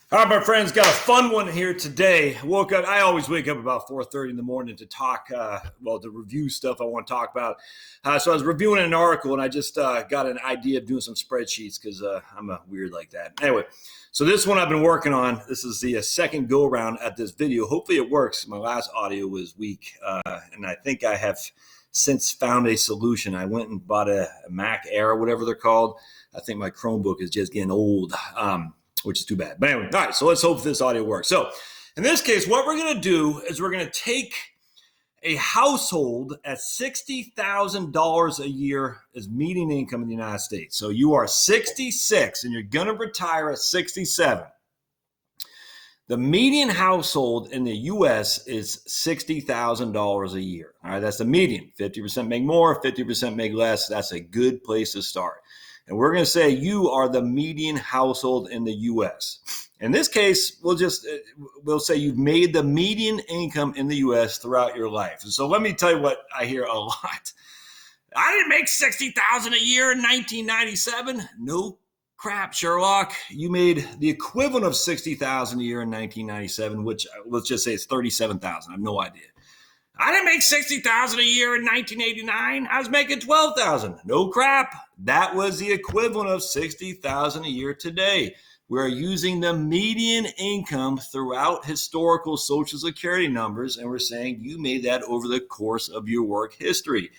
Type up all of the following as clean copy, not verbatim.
All right, my friends, got a fun one here today. Woke up. I always wake up about 4:30 in the morning to talk, to review stuff I want to talk about. So I was reviewing an article, and I just got an idea of doing some spreadsheets because I'm a weird like that. Anyway, so this one I've been working on. This is the second go around at this video. Hopefully it works. My last audio was weak, and I think I have since found a solution. I went and bought a Mac Air, whatever they're called. I think my Chromebook is just getting old. Which is too bad. But anyway, all right, so let's hope this audio works. So in this case, what we're going to do is we're going to take a household at $60,000 a year as median income in the United States. So you are 66 and you're going to retire at 67. The median household in the U.S. is $60,000 a year. All right, that's the median. 50% make more, 50% make less. That's a good place to start. And we're going to say you are the median household in the U.S. In this case, we'll say you've made the median income in the U.S. throughout your life. And so let me tell you what I hear a lot. I didn't make $60,000 a year in 1997. No crap, Sherlock. You made the equivalent of $60,000 a year in 1997, which let's just say it's $37,000. I have no idea. I didn't make $60,000 a year in 1989. I was making $12,000. No crap. That was the equivalent of $60,000 a year today. We're using the median income throughout historical Social Security numbers, and we're saying you made that over the course of your work history.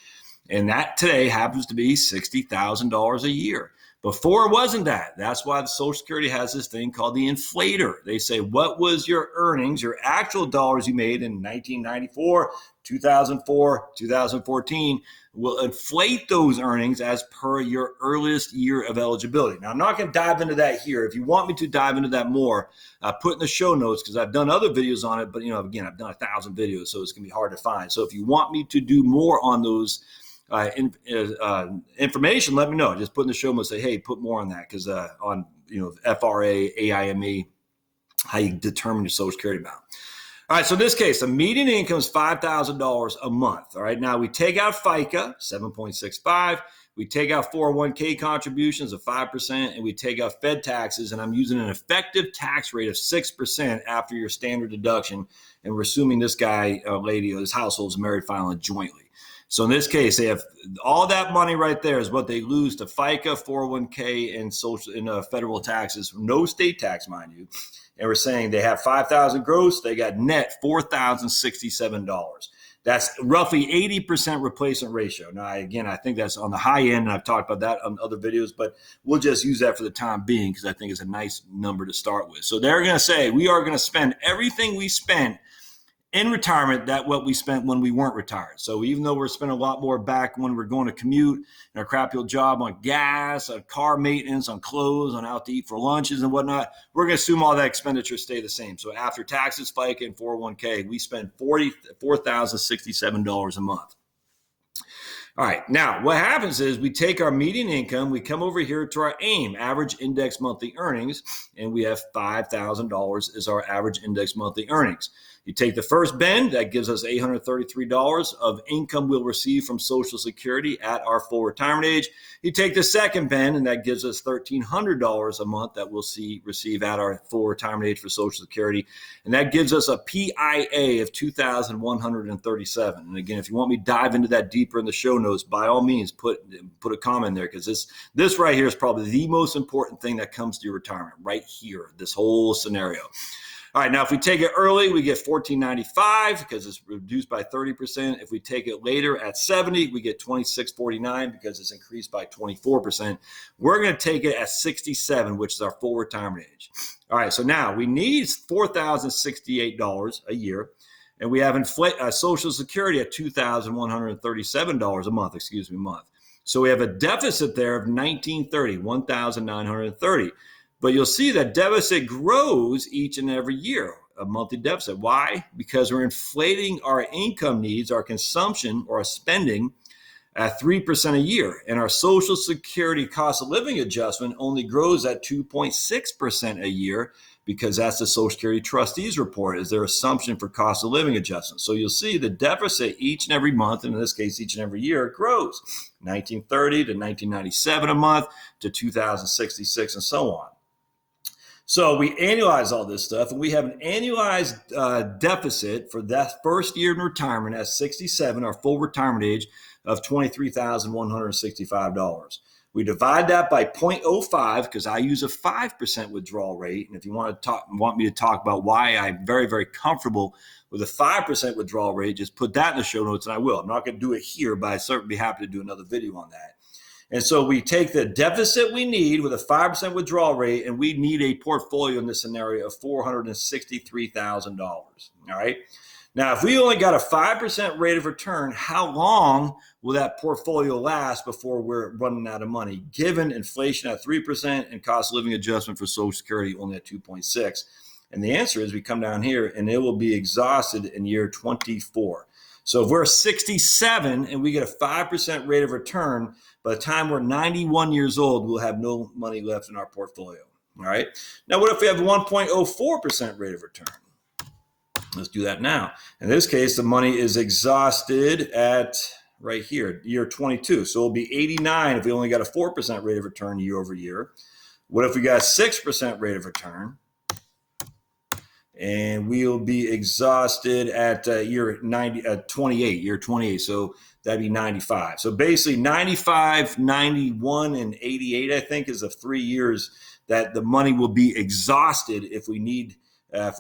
And that today happens to be $60,000 a year. Before it wasn't that. That's why the Social Security has this thing called the inflator. They say, what was your earnings, your actual dollars you made in 1994, 2004, 2014? Will inflate those earnings as per your earliest year of eligibility. Now, I'm not going to dive into that here. If you want me to dive into that more, put in the show notes because I've done other videos on it. But, again, I've done 1,000 videos, so it's going to be hard to find. So if you want me to do more on those information, let me know. Just put in the show notes, say, hey, put more on that because on FRA, AIME, how you determine your Social Security amount. All right, so in this case, the median income is $5,000 a month. All right, now we take out FICA, 7.65. We take out 401k contributions of 5%, and we take out Fed taxes, and I'm using an effective tax rate of 6% after your standard deduction, and we're assuming this guy, lady, or this household is married filing jointly. So in this case, they have all that money right there is what they lose to FICA, 401k, and social and federal taxes, no state tax, mind you. And we're saying they have $5,000 gross, they got net $4,067. That's roughly 80% replacement ratio. Now, again, I think that's on the high end, and I've talked about that on other videos, but we'll just use that for the time being because I think it's a nice number to start with. So they're going to say we are going to spend everything we spent in retirement that what we spent when we weren't retired. So even though we're spending a lot more back when we're going to commute in our crappy old job on gas, on car maintenance, on clothes, on out to eat for lunches and whatnot, we're going to assume all that expenditure stay the same. So after taxes, FICA, and 401k, we spend $4,067 a month. All right, now what happens is we take our median income, we come over here to our AIM, average index monthly earnings, and we have $5,000 as our average index monthly earnings. You take the first bend, that gives us $833 of income we'll receive from Social Security at our full retirement age. You take the second bend, and that gives us $1,300 a month that we'll receive at our full retirement age for Social Security. And that gives us a PIA of $2,137. And again, if you want me to dive into that deeper in the show notes, by all means, put a comment there because this right here is probably the most important thing that comes to your retirement right here, this whole scenario. All right, now if we take it early, we get $1,495 because it's reduced by 30%. If we take it later at 70, we get $2,649 because it's increased by 24%. We're going to take it at 67, which is our full retirement age. All right, so now we need $4,068 a year, and we have Social Security at $2,137 a month, So we have a deficit there of $1,930. But you'll see that deficit grows each and every year, a monthly deficit. Why? Because we're inflating our income needs, our consumption or our spending at 3% a year. And our Social Security cost of living adjustment only grows at 2.6% a year because that's the Social Security trustees report is their assumption for cost of living adjustment. So you'll see the deficit each and every month, and in this case, each and every year, grows. 1930 to 1997 a month to 2066 and so on. So we annualize all this stuff, and we have an annualized deficit for that first year in retirement at 67, our full retirement age, of $23,165. We divide that by 0.05 because I use a 5% withdrawal rate. And if you want me to talk about why I'm very, very comfortable with a 5% withdrawal rate, just put that in the show notes, and I will. I'm not going to do it here, but I certainly be happy to do another video on that. And so we take the deficit we need with a 5% withdrawal rate, and we need a portfolio in this scenario of $463,000. All right. Now, if we only got a 5% rate of return, how long will that portfolio last before we're running out of money, given inflation at 3% and cost of living adjustment for Social Security only at 2.6? And the answer is we come down here and it will be exhausted in year 24. So if we're 67 and we get a 5% rate of return, by the time we're 91 years old, we'll have no money left in our portfolio. All right. Now, what if we have a 1.04% rate of return? Let's do that now. In this case, the money is exhausted at right here, year 22. So it'll be 89 if we only got a 4% rate of return year over year. What if we got a 6% rate of return? And we'll be exhausted at year 28. So that'd be 95. So basically 95, 91, and 88, I think, is the 3 years that the money will be exhausted if we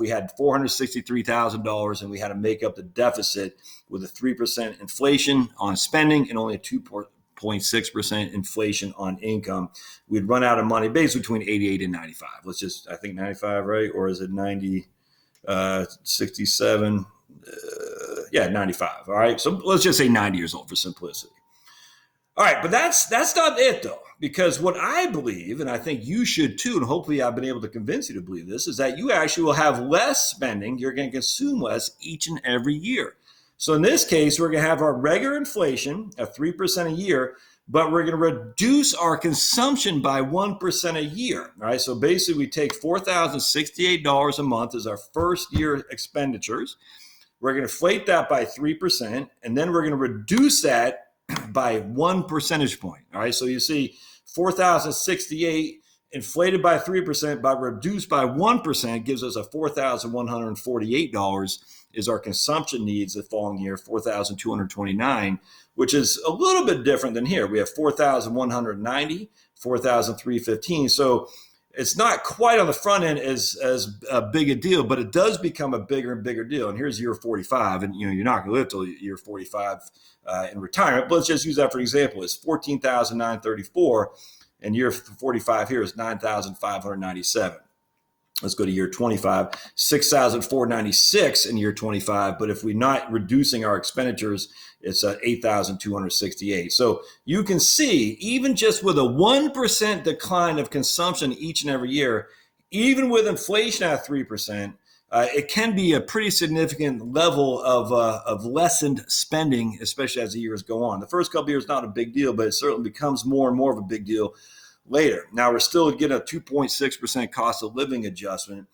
had $463,000 and we had to make up the deficit with a 3% inflation on spending and only a 2.6% inflation on income. We'd run out of money basically between 88 and 95. I think 95, right? Or is it 90? 67, 95. All right. So let's just say 90 years old for simplicity. All right. But that's not it though, because what I believe, and I think you should too, and hopefully I've been able to convince you to believe this, is that you actually will have less spending. You're going to consume less each and every year. So in this case, we're going to have our regular inflation at 3% a year, but we're going to reduce our consumption by 1% a year. All right. So basically, we take $4,068 a month as our first year expenditures. We're going to inflate that by 3%, and then we're going to reduce that by 1 percentage point. All right. So you see $4,068 inflated by 3%, but reduced by 1% gives us a $4,148 is our consumption needs the following year, $4,229, which is a little bit different than here. We have $4,190, $4,315. So it's not quite on the front end as big a deal, but it does become a bigger and bigger deal. And here's year 45, and you're not going to live till year 45 in retirement. But let's just use that for example. It's $14,934, and year 45 here is $9,597. Let's go to year 25, $6,496 in year 25. But if we're not reducing our expenditures, it's $8,268. So you can see, even just with a 1% decline of consumption each and every year, even with inflation at 3%, it can be a pretty significant level of lessened spending, especially as the years go on. The first couple of years, not a big deal, but it certainly becomes more and more of a big deal later. Now, we're still getting a 2.6% cost of living adjustment.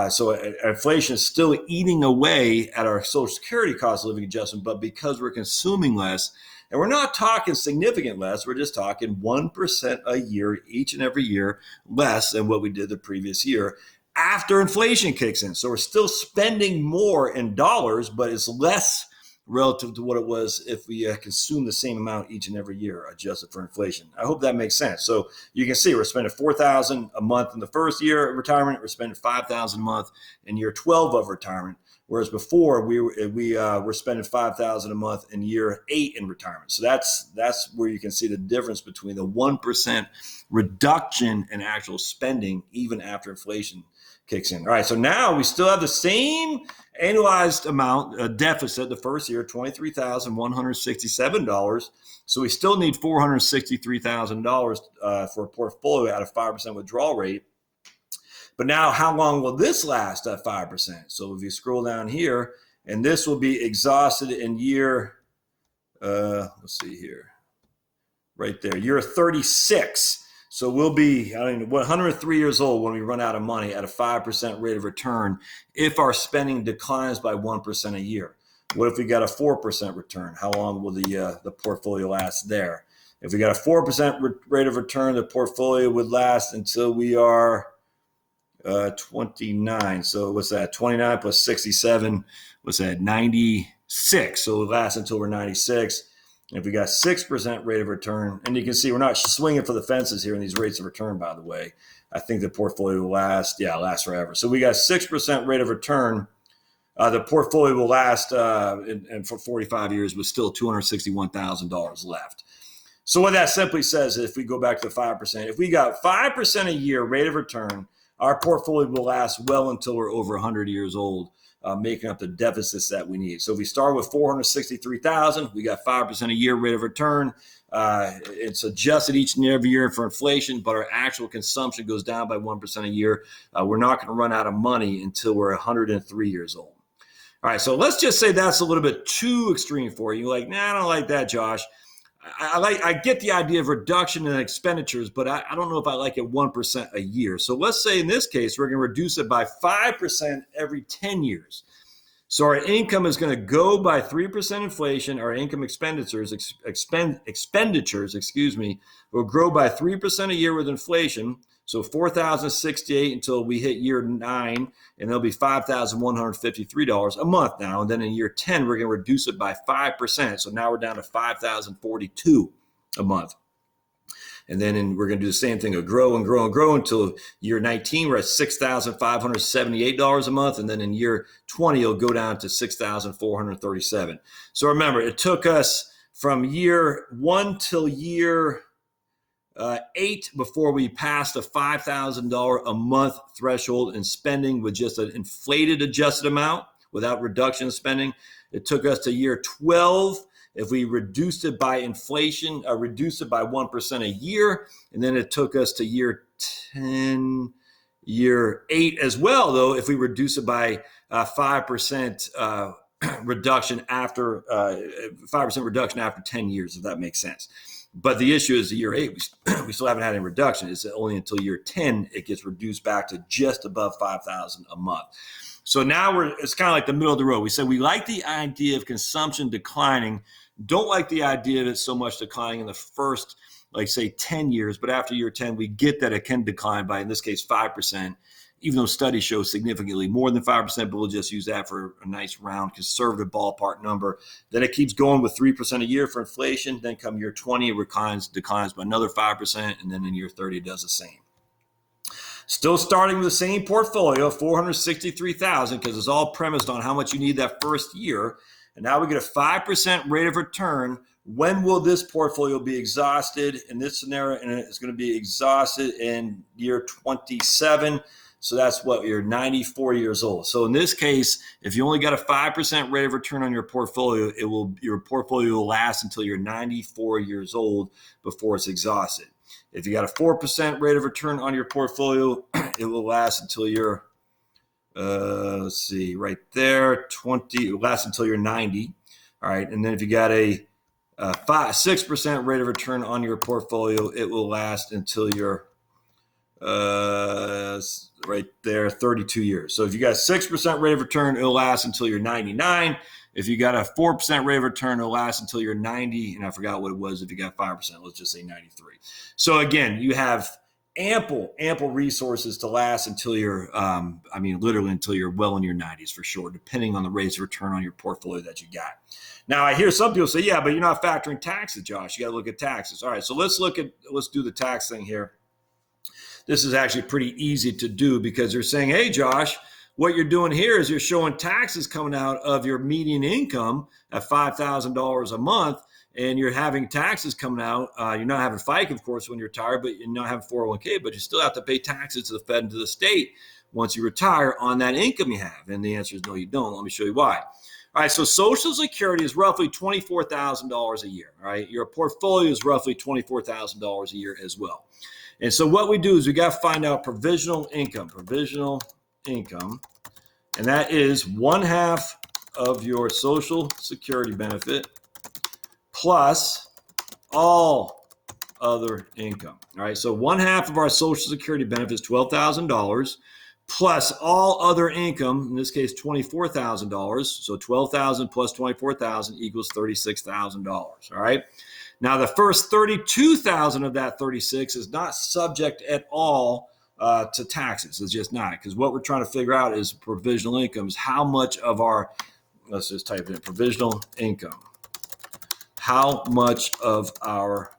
So inflation is still eating away at our Social Security cost of living adjustment, but because we're consuming less, and we're not talking significant less, we're just talking 1% a year, each and every year, less than what we did the previous year after inflation kicks in. So we're still spending more in dollars, but it's less relative to what it was if we consume the same amount each and every year adjusted for inflation. I hope that makes sense. So you can see we're spending $4,000 a month in the first year of retirement. We're spending $5,000 a month in year 12 of retirement, whereas before we were spending $5,000 a month in year 8 in retirement. So that's where you can see the difference between the 1% reduction in actual spending even after inflation kicks in. All right, so now we still have the same annualized amount deficit the first year, $23,167. So we still need $463,000 for a portfolio at a 5% withdrawal rate. But now, how long will this last at 5%? So if you scroll down here, and this will be exhausted in year, let's see here, right there, year 36. So we'll be 103 years old when we run out of money at a 5% rate of return if our spending declines by 1% a year. What if we got a 4% return? How long will the portfolio last there? If we got a 4% rate of return, the portfolio would last until we are 29. So what's that? 29 plus 67. What's that? 96. So it'll last until we're 96. And if we got 6% rate of return, and you can see we're not swinging for the fences here in these rates of return, by the way. I think the portfolio will last forever. So we got 6% rate of return. The portfolio will last and for 45 years with still $261,000 left. So what that simply says is if we go back to 5%, if we got 5% a year rate of return, our portfolio will last well until we're over 100 years old, making up the deficits that we need. So if we start with $463,000, we got 5% a year rate of return. It's adjusted each and every year for inflation, but our actual consumption goes down by 1% a year. We're not going to run out of money until we're 103 years old. All right, so let's just say that's a little bit too extreme for you. Like, nah, I don't like that, Josh. I get the idea of reduction in expenditures, but I don't know if I like it 1% a year. So let's say in this case, we're going to reduce it by 5% every 10 years. So our income is going to go by 3% inflation. Our income expenditures, will grow by 3% a year with inflation. So $4,068 until we hit year 9, and there'll be $5,153 a month now. And then in year 10, we're going to reduce it by 5%. So now we're down to $5,042 a month. And then we're going to do the same thing, grow and grow and grow until year 19, we're at $6,578 a month. And then in year 20, it'll go down to $6,437. So remember, it took us from year 1 till year 8 before we passed a $5,000 a month threshold in spending with just an inflated adjusted amount without reduction in spending. It took us to year 12 if we reduced it by inflation, reduced it by 1% a year. And then it took us to year 10, year 8 as well, though, if we reduce it by 5% reduction after 5% reduction after 10 years, if that makes sense. But the issue is the year 8, we still haven't had any reduction. It's only until year 10 it gets reduced back to just above $5,000 a month. So now it's kind of like the middle of the road. We said we like the idea of consumption declining, don't like the idea of it so much declining in the first, like say 10 years, but after year 10, we get that it can decline by, in this case, 5%, even though studies show significantly more than 5%, but we'll just use that for a nice round conservative ballpark number. Then it keeps going with 3% a year for inflation. Then come year 20, it declines by another 5%. And then in year 30, it does the same. Still starting with the same portfolio, $463,000, because it's all premised on how much you need that first year. And now we get a 5% rate of return. When will this portfolio be exhausted? In this scenario, and it's going to be exhausted in year 27. So that's what, you're 94 years old. So in this case, if you only got a 5% rate of return on your portfolio, your portfolio will last until you're 94 years old before it's exhausted. If you got a 4% rate of return on your portfolio, it will last until you're, let's see, right there, 20, it will last until you're 90. All right. And then if you got a 6% rate of return on your portfolio, it will last until you're, right there, 32 years. So if you got 6% rate of return, it'll last until you're 99. If you got a 4% rate of return, it'll last until you're 90. And I forgot what it was if you got 5%. Let's just say 93. So again, you have ample resources to last until you're, literally until you're well in your 90s for sure, depending on the rates of return on your portfolio that you got. Now, I hear some people say, yeah, but you're not factoring taxes, Josh. You got to look at taxes. All right, so let's do the tax thing here. This is actually pretty easy to do because they're saying, hey, Josh, what you're doing here is you're showing taxes coming out of your median income at $5,000 a month, and you're having taxes coming out. You're not having FICA, of course, when you're retired, but you're not having 401k, but you still have to pay taxes to the Fed and to the state once you retire on that income you have. And the answer is no, you don't. Let me show you why. All right, so Social Security is roughly $24,000 a year. All right, your portfolio is roughly $24,000 a year as well. And so what we do is we got to find out provisional income, and that is 1/2 of your Social Security benefit plus all other income. All right, so 1/2 of our Social Security benefit is $12,000 plus all other income, in this case, $24,000. So $12,000 plus $24,000 equals $36,000. All right. Now, the first $32,000 of that 36 is not subject at all to taxes. It's just not, because what we're trying to figure out is provisional income is how much of our, let's just type in provisional income, how much of our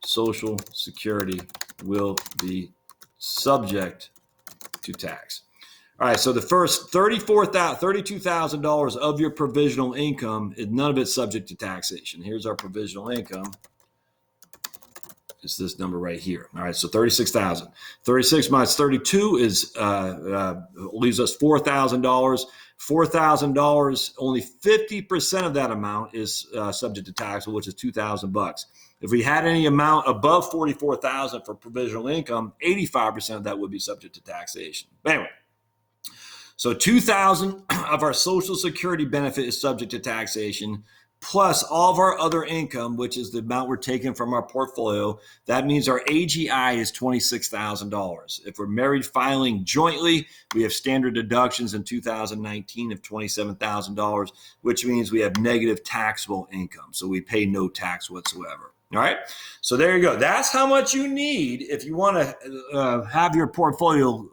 Social Security will be subject to tax. All right, so the first $32,000 of your provisional income, none of it's subject to taxation. Here's our provisional income. It's this number right here. All right, so 36,000. 36 minus 32 is leaves us $4,000. $4,000, only 50% of that amount is subject to tax, which is $2,000. If we had any amount above $44,000 for provisional income, 85% of that would be subject to taxation. But anyway, so $2,000 of our Social Security benefit is subject to taxation, plus all of our other income, which is the amount we're taking from our portfolio. That means our AGI is $26,000. If we're married filing jointly, we have standard deductions in 2019 of $27,000, which means we have negative taxable income. So we pay no tax whatsoever. All right. So there you go. That's how much you need if you want to have your portfolio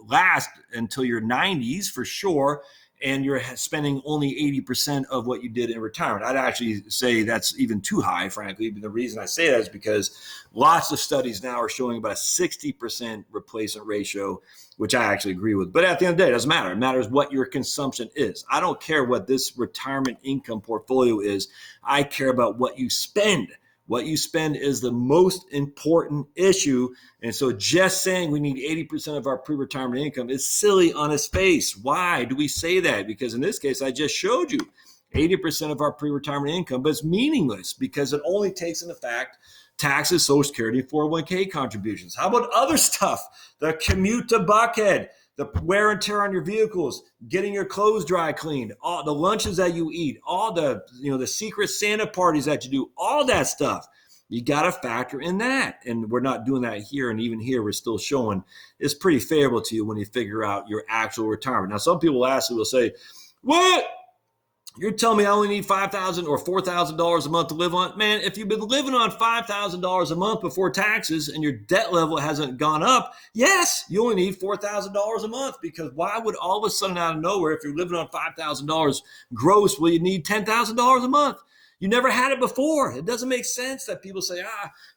last until your 90s for sure, and you're spending only 80% of what you did in retirement. I'd actually say that's even too high, frankly. But the reason I say that is because lots of studies now are showing about a 60% replacement ratio, which I actually agree with. But at the end of the day, it doesn't matter. It matters what your consumption is. I don't care what this retirement income portfolio is. I care about what you spend. What you spend is the most important issue. And so just saying we need 80% of our pre-retirement income is silly on its face. Why do we say that? Because in this case, I just showed you 80% of our pre-retirement income, but it's meaningless because it only takes into fact taxes, Social Security, 401k contributions. How about other stuff? The commute to Buckhead, the wear and tear on your vehicles, getting your clothes dry cleaned, all the lunches that you eat, all the, the secret Santa parties that you do, all that stuff. You got to factor in that. And we're not doing that here. And even here, we're still showing it's pretty favorable to you when you figure out your actual retirement. Now, some people will say, what? You're telling me I only need $5,000 or $4,000 a month to live on? Man, if you've been living on $5,000 a month before taxes and your debt level hasn't gone up, yes, you only need $4,000 a month, because why would all of a sudden out of nowhere, if you're living on $5,000 gross, will you need $10,000 a month? You never had it before. It doesn't make sense that people say,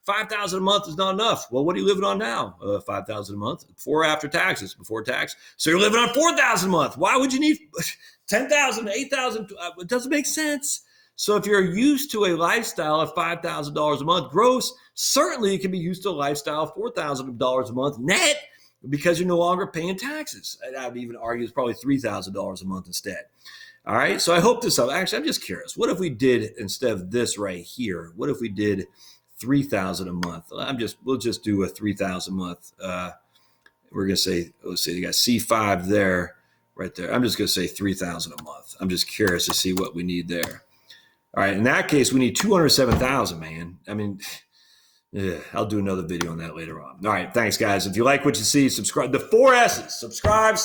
$5,000 a month is not enough. Well, what are you living on now? $5,000 a month, before or after taxes? Before tax. So you're living on $4,000 a month. Why would you need $10,000, $8,000? It doesn't make sense. So if you're used to a lifestyle of $5,000 a month gross, certainly you can be used to a lifestyle of $4,000 a month net, because you're no longer paying taxes. I would even argue it's probably $3,000 a month instead. All right. So I hope this helps. Actually, I'm just curious. What if we did, instead of this right here, what if we did $3,000 a month? We'll just do a $3,000 a month. We're going to say, let's say you got C5 there, right there. I'm just going to say $3,000 a month. I'm just curious to see what we need there. All right. In that case, we need $207,000, man. I mean, I'll do another video on that later on. All right. Thanks, guys. If you like what you see, subscribe. The 4 S's: subscribe,